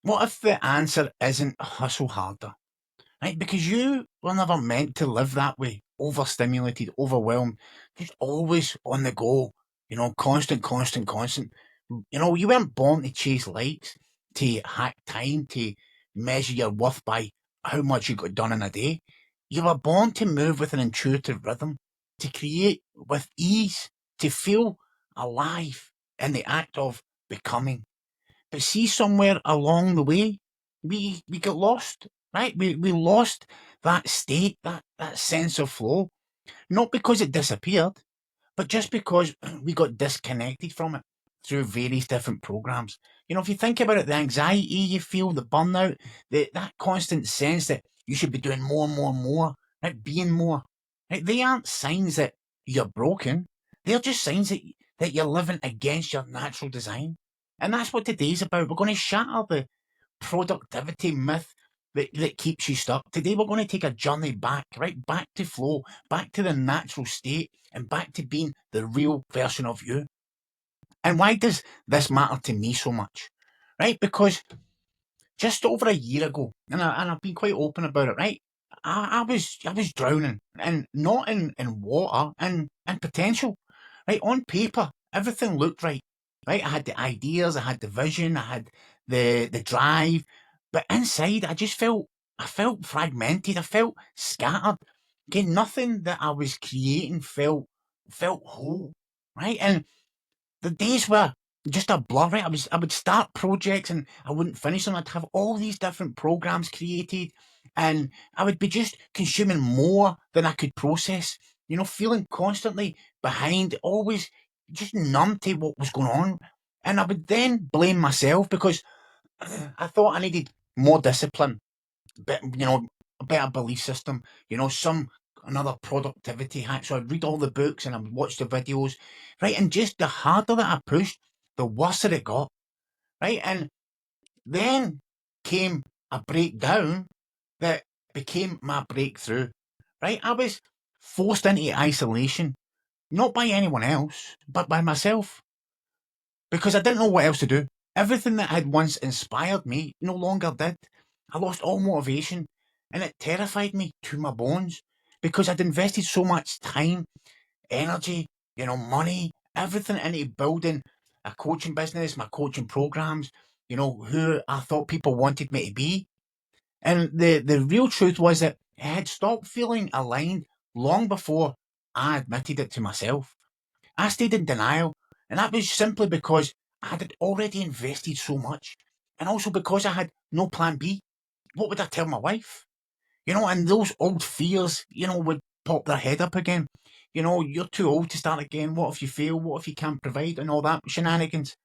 What if the answer isn't hustle harder? Right? Because you were never meant to live that way, overstimulated, overwhelmed, just always on the go, constant, constant, constant. You weren't born to chase likes, to hack time, to measure your worth by how much you got done in a day. You were born to move with an intuitive rhythm, to create with ease, to feel alive in the act of becoming. But see, somewhere along the way, we got lost, right? We lost that state, that sense of flow, not because it disappeared, but just because we got disconnected from it through various different programs. If you think about it, the anxiety you feel, the burnout, that constant sense that you should be doing more and more and more, right? Being more, right? They aren't signs that you're broken. They're just signs that you're living against your natural design. And that's what today's about. We're going to shatter the productivity myth that keeps you stuck. Today, we're going to take a journey back, right? Back to flow, back to the natural state, and back to being the real version of you. And why does this matter to me so much? Right? Because just over a year ago, and I've been quite open about it, right? I was drowning, and not in water, and potential. Right? On paper, everything looked right. Right? I had the ideas, I had the vision, I had the drive, but inside I felt fragmented, I felt scattered. Okay, nothing that I was creating felt whole. Right? And the days were just a blur, right? I would start projects and I wouldn't finish them. I'd have all these different programs created, and I would be just consuming more than I could process. Feeling constantly behind, always just numb to what was going on. And I would then blame myself because I thought I needed more discipline, but a better belief system, some another productivity hack. So I'd read all the books and I'd watch the videos, right? And just the harder that I pushed, the worse that it got, right? And then came a breakdown that became my breakthrough, right? I was forced into isolation, not by anyone else, but by myself, because I didn't know what else to do. Everything that had once inspired me no longer did. I lost all motivation, and it terrified me to my bones because I'd invested so much time, energy, money, everything into building a coaching business, my coaching programs, who I thought people wanted me to be. And the real truth was that I had stopped feeling aligned long before I admitted it to myself. I stayed in denial, and that was simply because I had already invested so much, and also because I had no plan B. What would I tell my wife? And those old fears, would pop their head up again. You're too old to start again. What if you fail? What if you can't provide? And all that shenanigans.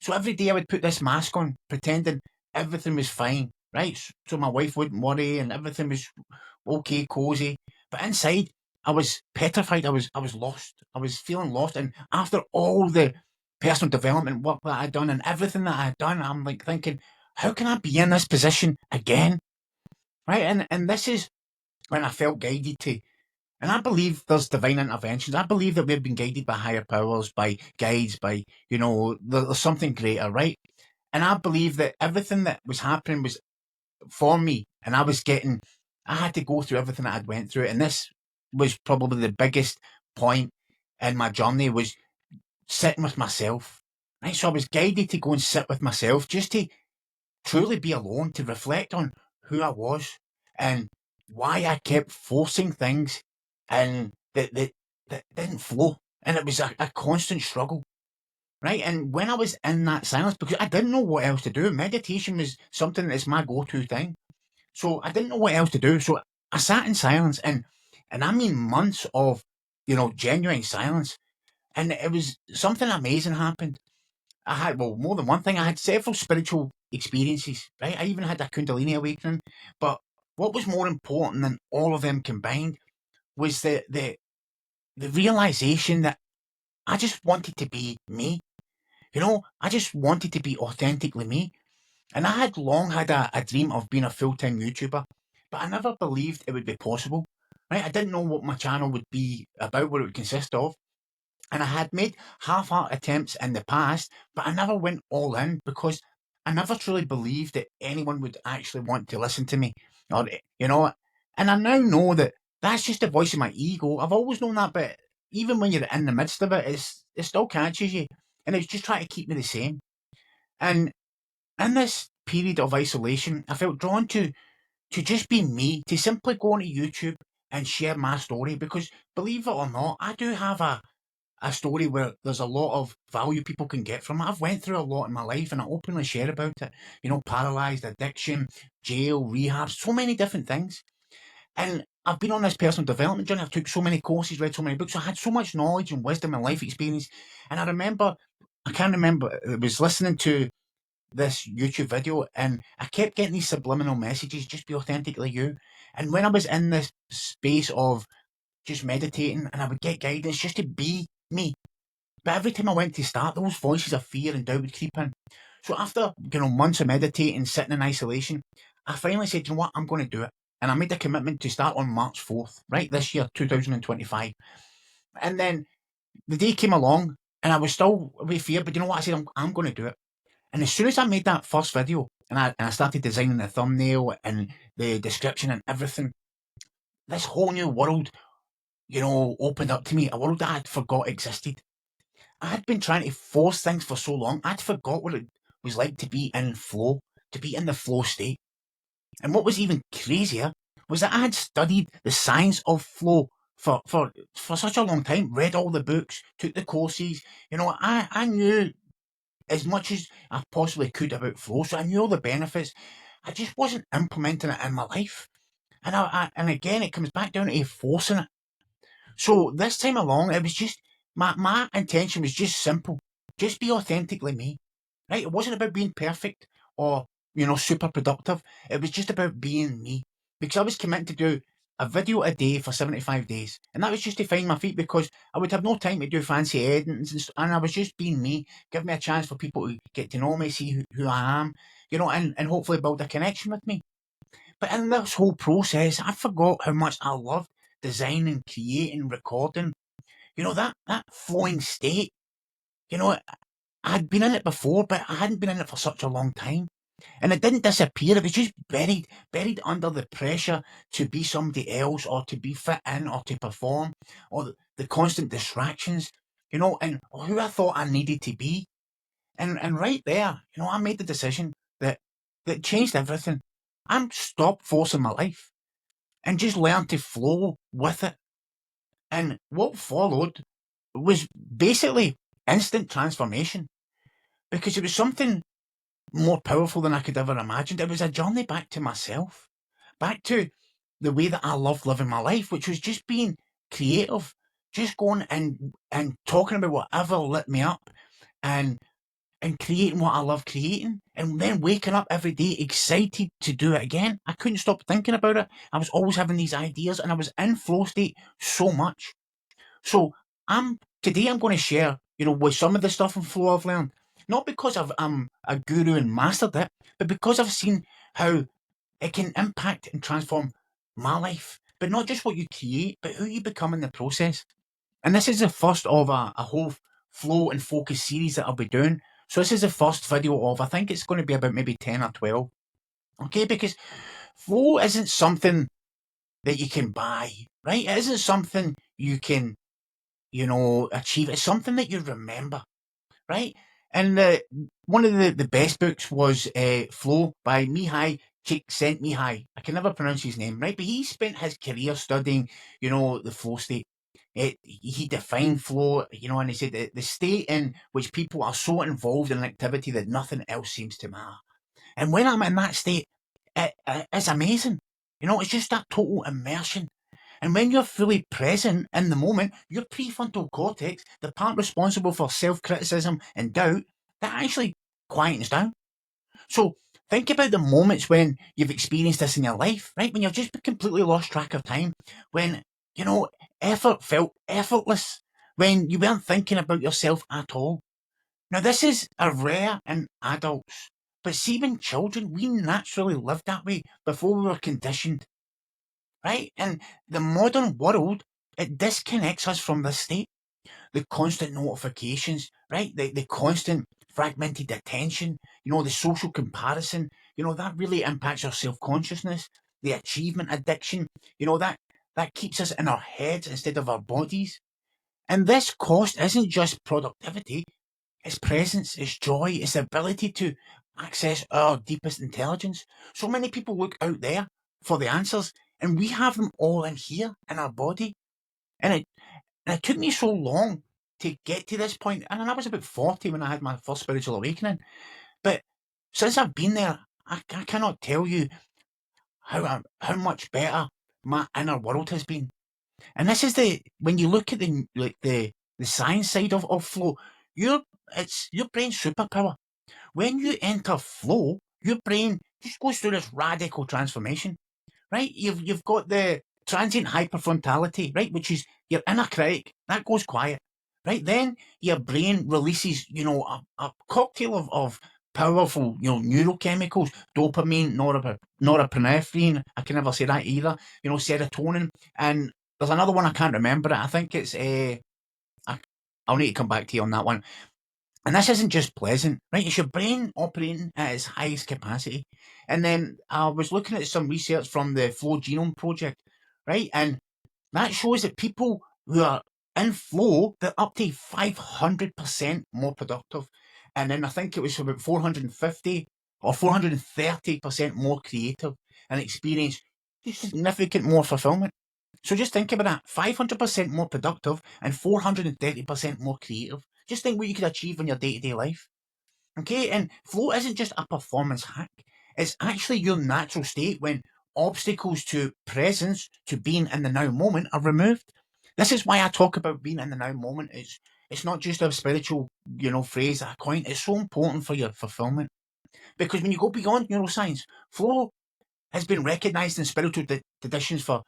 So every day I would put this mask on, pretending everything was fine, right? So my wife wouldn't worry and everything was okay, cozy. But inside, I was petrified. I was lost. I was feeling lost. And after all the personal development work that I'd done and everything that I had done, I'm like thinking, how can I be in this position again? Right? And this is when I felt guided to, and I believe there's divine interventions. I believe that we've been guided by higher powers, by guides, by, there's something greater, right? And I believe that everything that was happening was for me. And I had to go through everything that I'd went through. And this was probably the biggest point in my journey was sitting with myself. Right. So I was guided to go and sit with myself just to truly be alone, to reflect on who I was and why I kept forcing things and that didn't flow. And it was a constant struggle. Right. And when I was in that silence, because I didn't know what else to do, meditation was something that's my go to thing. So I didn't know what else to do. So I sat in silence and I mean months of, genuine silence. And it was something amazing happened. I had, well, more than one thing. I had several spiritual experiences, right? I even had a Kundalini awakening. But what was more important than all of them combined was the realization that I just wanted to be me. I just wanted to be authentically me. And I had long had a dream of being a full-time YouTuber, but I never believed it would be possible. Right? I didn't know what my channel would be about, what it would consist of. And I had made half-hearted attempts in the past, but I never went all in because I never truly believed that anyone would actually want to listen to me, or you know. And I now know that that's just the voice of my ego. I've always known that, but even when you're in the midst of it, it still catches you, and it's just trying to keep me the same. And in this period of isolation, I felt drawn to just be me, to simply go onto YouTube and share my story. Because believe it or not, I do have a story where there's a lot of value people can get from it. I've went through a lot in my life and I openly share about it. Paralysed, addiction, jail, rehab, so many different things. And I've been on this personal development journey. I've took so many courses, read so many books. So I had so much knowledge and wisdom and life experience. And I can't remember, I was listening to this YouTube video and I kept getting these subliminal messages, just be authentically you. And when I was in this space of just meditating and I would get guidance just to be me. But every time I went to start, those voices of fear and doubt would creep in. So after, months of meditating, sitting in isolation, I finally said, you know what, I'm going to do it. And I made a commitment to start on March 4th, right, this year, 2025. And then the day came along and I was still with fear, but you know what, I said, I'm going to do it. And as soon as I made that first video and I started designing the thumbnail and the description and everything, this whole new world, opened up to me, a world that I'd forgot existed. I had been trying to force things for so long, I'd forgot what it was like to be in flow, to be in the flow state. And what was even crazier was that I had studied the science of flow for such a long time, read all the books, took the courses. I knew as much as I possibly could about flow, so I knew all the benefits. I just wasn't implementing it in my life. And again, it comes back down to forcing it. So this time along, it was just my intention was just simple. Just be authentically me. Right? It wasn't about being perfect or, super productive. It was just about being me. Because I was committed to do a video a day for 75 days. And that was just to find my feet because I would have no time to do fancy edits and I was just being me, give me a chance for people to get to know me, see who I am, and hopefully build a connection with me. But in this whole process, I forgot how much I loved designing, creating, recording. That flowing state. I'd been in it before, but I hadn't been in it for such a long time. And it didn't disappear. It was just buried under the pressure to be somebody else or to be fit in or to perform or the constant distractions, and who I thought I needed to be. And right there, I made the decision that changed everything. I'm stopped forcing my life and just learned to flow with it. And what followed was basically instant transformation because it was something more powerful than I could ever imagined. It was a journey back to myself, back to the way that I loved living my life, which was just being creative, just going and talking about whatever lit me up and creating what I love creating, and then waking up every day excited to do it again. I couldn't stop thinking about it. I was always having these ideas and I was in flow state so much. So today I'm going to share, with some of the stuff in flow I've learned. Not because I'm a guru and mastered it, but because I've seen how it can impact and transform my life. But not just what you create, but who you become in the process. And this is the first of a whole flow and focus series that I'll be doing. So this is the first video of, I think it's going to be about maybe 10 or 12. Okay, because flow isn't something that you can buy, right? It isn't something you can achieve. It's something that you remember, right? And one of the best books was Flow by Mihai Csikszentmihalyi. I can never pronounce his name, right? But he spent his career studying, the flow state. He defined flow, and he said that the state in which people are so involved in an activity that nothing else seems to matter. And when I'm in that state, it's amazing. It's just that total immersion. And when you're fully present in the moment, your prefrontal cortex, the part responsible for self-criticism and doubt, that actually quietens down. So think about the moments when you've experienced this in your life, right? When you've just completely lost track of time, when, effort felt effortless, when you weren't thinking about yourself at all. Now, this is a rare in adults, but see, when children, we naturally lived that way before we were conditioned, right? And the modern world, it disconnects us from this state. The constant notifications, right? The constant fragmented attention, the social comparison, that really impacts our self-consciousness, the achievement addiction, that keeps us in our heads instead of our bodies. And this cost isn't just productivity, it's presence, it's joy, it's the ability to access our deepest intelligence. So many people look out there for the answers, and we have them all in here in our body. And it took me so long to get to this point. And I was about 40 when I had my first spiritual awakening. But since I've been there, I cannot tell you how much better my inner world has been. And this is when you look at the science side of flow, it's your brain's superpower. When you enter flow, your brain just goes through this radical transformation, right? You've got the transient hyperfrontality, right, which is your inner critic that goes quiet, right? Then your brain releases, a cocktail of powerful, neurochemicals, dopamine, norepinephrine. I can never say that either. Serotonin, and there's another one I can't remember it. I think it's I'll need to come back to you on that one. And this isn't just pleasant, right? It's your brain operating at its highest capacity. And then I was looking at some research from the Flow Genome Project, right? And that shows that people who are in flow, they're up to 500% more productive. And then I think it was about 450 or 430% more creative and experience significant more fulfillment. So just think about that, 500% more productive and 430% more creative. Just think what you could achieve in your day-to-day life. Okay, and flow isn't just a performance hack. It's actually your natural state when obstacles to presence, to being in the now moment are removed. This is why I talk about being in the now moment. It's not just a spiritual, phrase that I coin. It's so important for your fulfillment. Because when you go beyond neuroscience, flow has been recognized in spiritual traditions for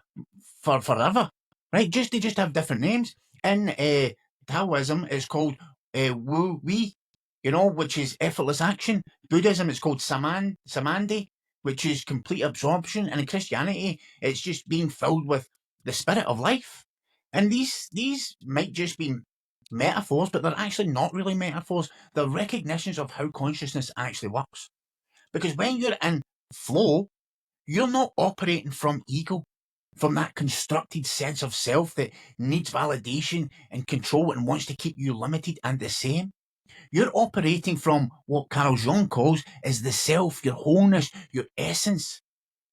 forever, right? They just have different names. In Taoism, it's called Wu Wei, which is effortless action. Buddhism, it's called Samadhi, which is complete absorption. And in Christianity, it's just being filled with the spirit of life. And these might just be metaphors, but they're actually not really metaphors. They're recognitions of how consciousness actually works. Because when you're in flow, you're not operating from ego, from that constructed sense of self that needs validation and control and wants to keep you limited and the same. You're operating from what Carl Jung calls is the self, your wholeness, your essence.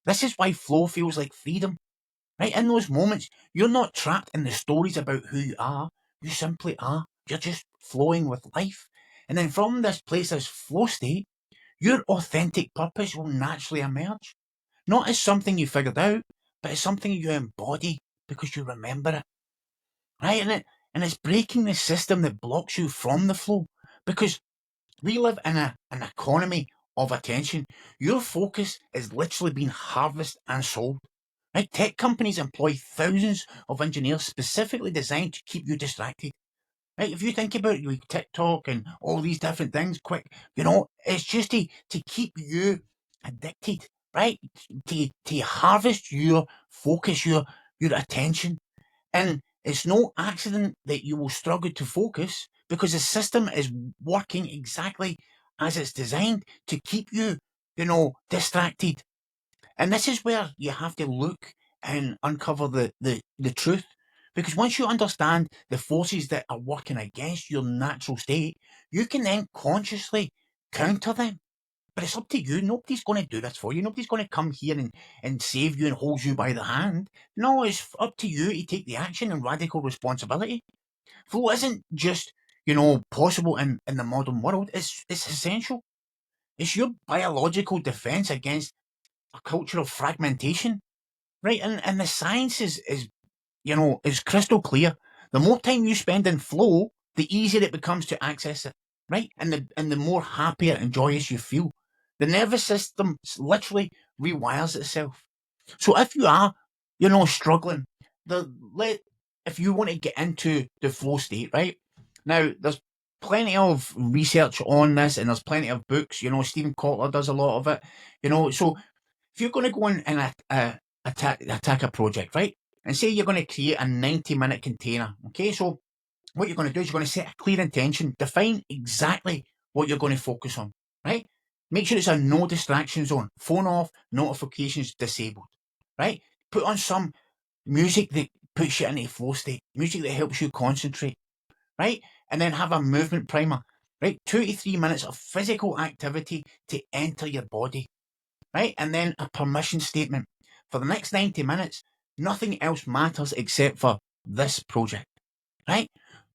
This is why flow feels like freedom. Right? In those moments, you're not trapped in the stories about who you are. You simply are. You're just flowing with life. And then from this place, this flow state, your authentic purpose will naturally emerge. Not as something you figured out, but as something you embody because you remember it. Right? And it's breaking the system that blocks you from the flow. Because we live in an economy of attention. Your focus is literally being harvested and sold. Right? Tech companies employ thousands of engineers specifically designed to keep you distracted. Right? If you think about it, like TikTok and all these different things, it's just to keep you addicted, right? To harvest your focus, your attention. And it's no accident that you will struggle to focus because the system is working exactly as it's designed to keep you, distracted. And this is where you have to look and uncover the truth. Because once you understand the forces that are working against your natural state, you can then consciously counter them. But it's up to you. Nobody's going to do this for you. Nobody's going to come here and save you and hold you by the hand. No, it's up to you to take the action and radical responsibility. Flow isn't just, possible in the modern world. It's essential. It's your biological defense against a culture of fragmentation, right? And the science is crystal clear. The more time you spend in flow, the easier it becomes to access it, right? And the more happier and joyous you feel. The nervous system literally rewires itself. So if you are, struggling, if you want to get into the flow state, right? Now, there's plenty of research on this and there's plenty of books. Stephen Kotler does a lot of it. So if you're going to go in and attack a project, right? And say you're going to create a 90-minute container, okay? So what you're going to do is you're going to set a clear intention, define exactly what you're going to focus on, right? Make sure it's a no distraction zone. Phone off, notifications disabled, right? Put on some music that puts you into a flow state, music that helps you concentrate, right? And then have a movement primer, right? 2 to 3 minutes of physical activity to enter your body, right? And then a permission statement. For the next 90 minutes, nothing else matters except for this project, right?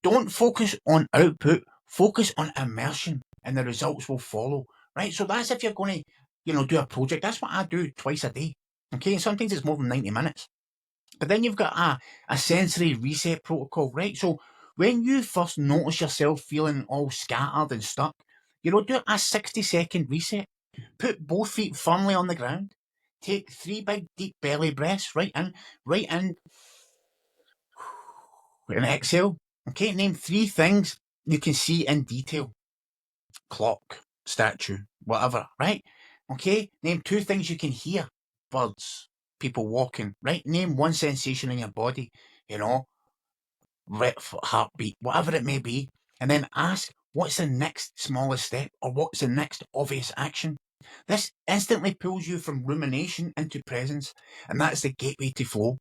Don't focus on output, focus on immersion, and the results will follow, right? So that's if you're going to, do a project. That's what I do twice a day, okay? Sometimes it's more than 90 minutes. But then you've got a sensory reset protocol, right? So when you first notice yourself feeling all scattered and stuck, do a 60-second reset. Put both feet firmly on the ground. Take 3 big deep belly breaths, right in, and exhale. Okay, name 3 things you can see in detail. Clock, statue, whatever, right? Okay, name 2 things you can hear. Birds, people walking, right? Name 1 sensation in your body, heartbeat, whatever it may be. And then ask, what's the next smallest step, or what's the next obvious action? This instantly pulls you from rumination into presence, and that's the gateway to flow.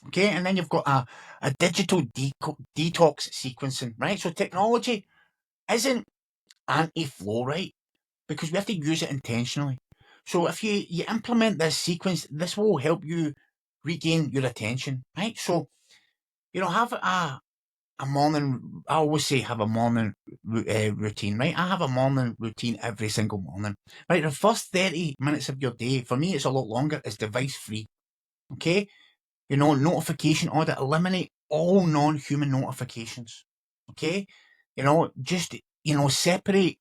Okay, and then you've got a digital detox sequencing, right? So technology isn't anti-flow, right? Because we have to use it intentionally. So if you implement this sequence, this will help you regain your attention, right? So, have a morning, I always say have a morning routine, right? I have a morning routine every single morning, right? The first 30 minutes of your day, for me, it's a lot longer, is device free, okay? Notification audit, eliminate all non-human notifications, okay? Just, separate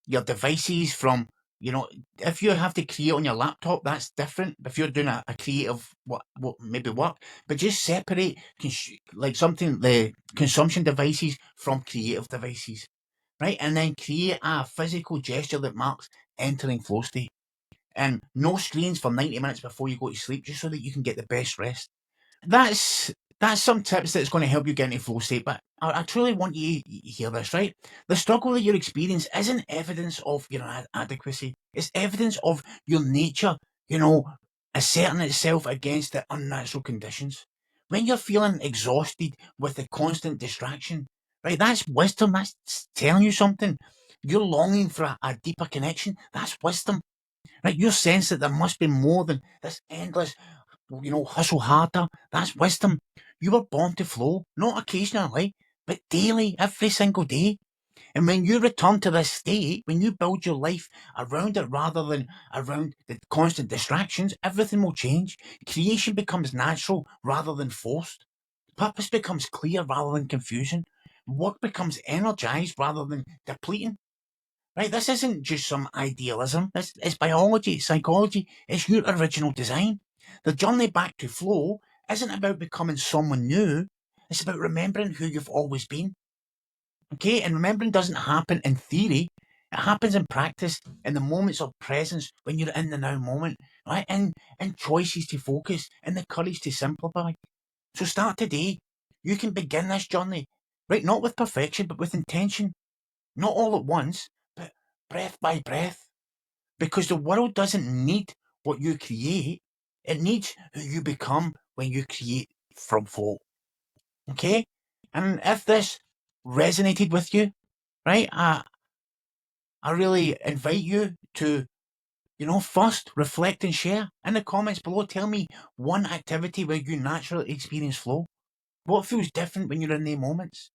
your devices from, if you have to create on your laptop, that's different. If you're doing a creative, what maybe work, but just separate, the consumption devices from creative devices, right? And then create a physical gesture that marks entering flow state. And no screens for 90 minutes before you go to sleep, just so that you can get the best rest. That's some tips that's going to help you get into flow state. But I truly want you to hear this, right? The struggle that you experience isn't evidence of your inadequacy. It's evidence of your nature, asserting itself against the unnatural conditions. When you're feeling exhausted with the constant distraction, right? That's wisdom. That's telling you something. You're longing for a deeper connection. That's wisdom, right? You sense that there must be more than this endless hustle harder. That's wisdom. You were born to flow, not occasionally, but daily, every single day. And when you return to this state, when you build your life around it rather than around the constant distractions, everything will change. Creation becomes natural rather than forced. Purpose becomes clear rather than confusion. Work becomes energized rather than depleting. Right? This isn't just some idealism. It's biology, it's psychology, it's your original design. The journey back to flow isn't about becoming someone new. It's about remembering who you've always been. Okay? And remembering doesn't happen in theory. It happens in practice, in the moments of presence, when you're in the now moment, right? And choices to focus, and the courage to simplify. So start today. You can begin this journey, right? Not with perfection, but with intention. Not all at once, but breath by breath. Because the world doesn't need what you create, it needs who you become when you create from flow. Okay? And if this resonated with you, right, I really invite you to, first reflect and share. In the comments below, tell me 1 activity where you naturally experience flow. What feels different when you're in the moments?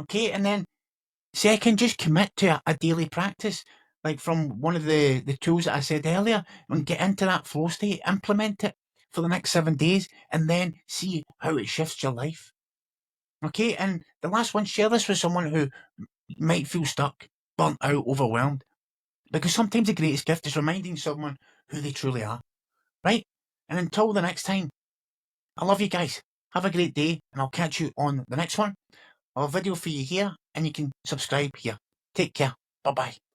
Okay? And then second, just commit to a daily practice, like from one of the tools that I said earlier, and get into that flow state, implement it for the next 7 days, and then see how it shifts your life. Okay, and the last one, share this with someone who might feel stuck, burnt out, overwhelmed. Because sometimes the greatest gift is reminding someone who they truly are, right? And until the next time, I love you guys. Have a great day, and I'll catch you on the next one. I'll have a video for you here, and you can subscribe here. Take care. Bye-bye.